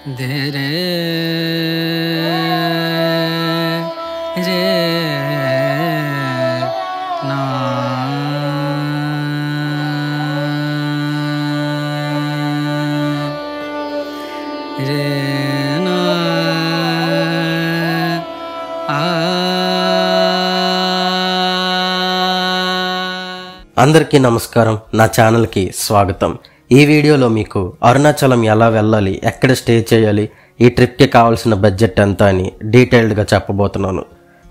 ధీరే రే నా రే నా అందరికీ నమస్కారం. నా ఛానల్కి స్వాగతం. ఈ వీడియోలో మీకు అరుణాచలం ఎలా వెళ్ళాలి, ఎక్కడ స్టే చేయాలి, ఈ ట్రిప్కి కావాల్సిన బడ్జెట్ ఎంత అని డీటెయిల్డ్గా చెప్పబోతున్నాను.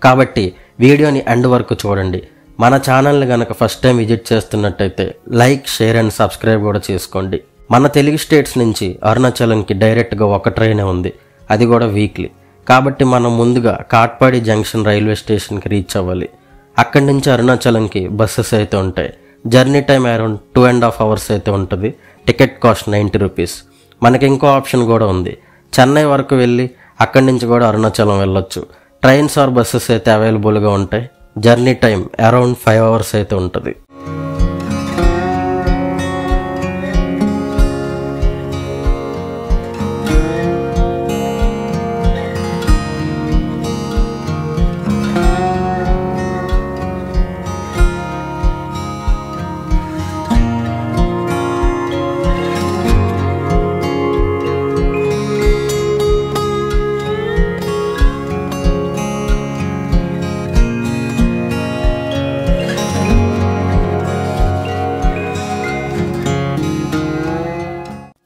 కాబట్టి వీడియోని ఎండ్ వరకు చూడండి. మన ఛానల్ని కనుక ఫస్ట్ టైం విజిట్ చేస్తున్నట్టయితే లైక్, షేర్ అండ్ సబ్స్క్రైబ్ కూడా చేసుకోండి. మన తెలుగు స్టేట్స్ నుంచి అరుణాచలంకి డైరెక్ట్గా ఒక ట్రైనే ఉంది, అది కూడా వీక్లీ. కాబట్టి మనం ముందుగా కాట్పాడి జంక్షన్ రైల్వే స్టేషన్కి రీచ్ అవ్వాలి. అక్కడి నుంచి అరుణాచలంకి బస్సెస్ అయితే ఉంటాయి. జర్నీ టైం అరౌండ్ 2.5 hours అయితే ఉంటుంది. Ticket cost 90 rupees. మనకి ఇంకో ఆప్షన్ కూడా ఉంది, చెన్నై వరకు వెళ్ళి అక్కడి నుంచి కూడా అరుణాచలం వెళ్ళొచ్చు. ట్రైన్స్ ఆర్ బస్సెస్ అయితే అవైలబుల్గా ఉంటాయి. జర్నీ టైం అరౌండ్ 5 hours అయితే ఉంటుంది.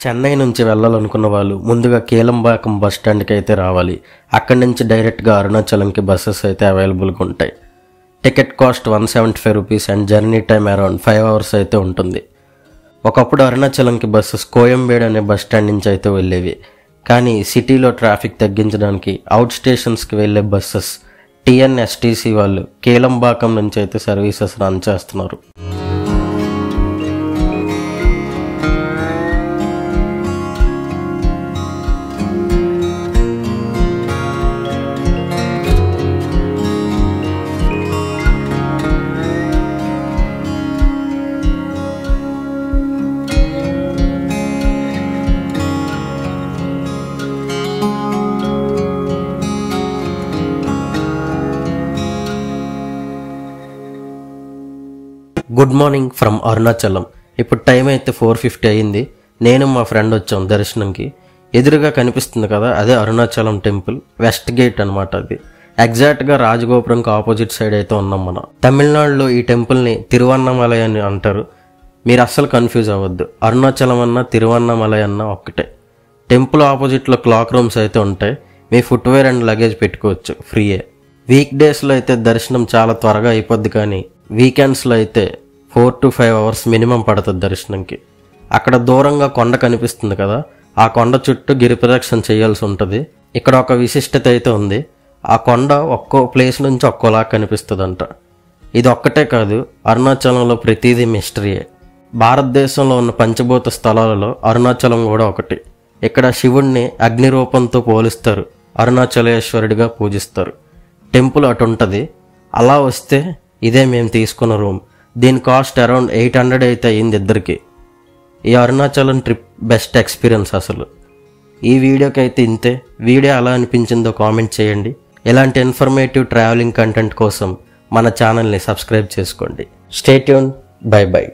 చెన్నై నుంచి వెళ్ళాలనుకున్న వాళ్ళు ముందుగా కేలంబాకం బస్ స్టాండ్కి అయితే రావాలి. అక్కడి నుంచి డైరెక్ట్గా అరుణాచలంకి బస్సెస్ అయితే అవైలబుల్గా ఉంటాయి. Ticket cost 175 rupees and journey time around 5 hours అయితే ఉంటుంది. ఒకప్పుడు అరుణాచలంకి బస్సెస్ కోయంబేడ్ అనే బస్ స్టాండ్ నుంచి అయితే వెళ్ళేవి. కానీ సిటీలో ట్రాఫిక్ తగ్గించడానికి అవుట్ స్టేషన్స్కి వెళ్ళే బస్సెస్ TNSTC వాళ్ళు కేలంబాకం నుంచి అయితే సర్వీసెస్ రన్ చేస్తున్నారు. Good morning from Arunachalam. ఇప్పుడు టైం అయితే 4:50 అయింది. నేను మా ఫ్రెండ్ వచ్చాం దర్శనంకి. ఎదురుగా కనిపిస్తుంది కదా, అదే అరుణాచలం టెంపుల్, వెస్ట్ గేట్ అనమాట. అది ఎగ్జాక్ట్గా రాజగోపురంకి ఆపోజిట్ సైడ్ అయితే ఉన్నాం మనం. తమిళనాడులో ఈ టెంపుల్ని తిరువన్నమలై అని అంటారు. మీరు అస్సలు కన్ఫ్యూజ్ అవ్వద్దు, అరుణాచలం అన్నా తిరువన్నమలై అన్నా ఒక్కటే. టెంపుల్ ఆపోజిట్లో క్లాక్ రూమ్స్ అయితే ఉంటాయి. మీ ఫుట్వేర్ అండ్ లగేజ్ పెట్టుకోవచ్చు, ఫ్రీయే. వీక్ డేస్లో అయితే దర్శనం చాలా త్వరగా అయిపోద్ది, కానీ వీకెండ్స్లో అయితే 4 to 5 hours మినిమం పడుతుంది దర్శనంకి. అక్కడ దూరంగా కొండ కనిపిస్తుంది కదా, ఆ కొండ చుట్టూ గిరి ప్రదక్షిణ చేయాల్సి ఉంటుంది. ఇక్కడ ఒక విశిష్టత అయితే ఉంది. ఆ కొండ ఒక్కో ప్లేస్ నుంచి ఒక్కోలా కనిపిస్తుందంట. ఇది ఒక్కటే కాదు, అరుణాచలంలో ప్రతిదీ మిస్టరీయే. భారతదేశంలో ఉన్న పంచభూత స్థలాలలో అరుణాచలం కూడా ఒకటి. ఇక్కడ శివుణ్ణి అగ్ని రూపంతో పోలిస్తారు, అరుణాచలేశ్వరుడిగా పూజిస్తారు. టెంపుల్ అటు ఉంటుంది. అలా వస్తే ఇదే మేము తీసుకున్న రూమ్. దీని కాస్ట్ అరౌండ్ 800 అయితే అయింది ఇద్దరికి. ఈ అరుణాచలం ట్రిప్ బెస్ట్ ఎక్స్పీరియన్స్ అసలు. ఈ వీడియోకి అయితే ఇంతే. వీడియో ఎలా అనిపించిందో కామెంట్ చేయండి. ఇలాంటి ఇన్ఫర్మేటివ్ ట్రావెలింగ్ కంటెంట్ కోసం మన ఛానల్ని సబ్స్క్రైబ్ చేసుకోండి. Stay tune. By by.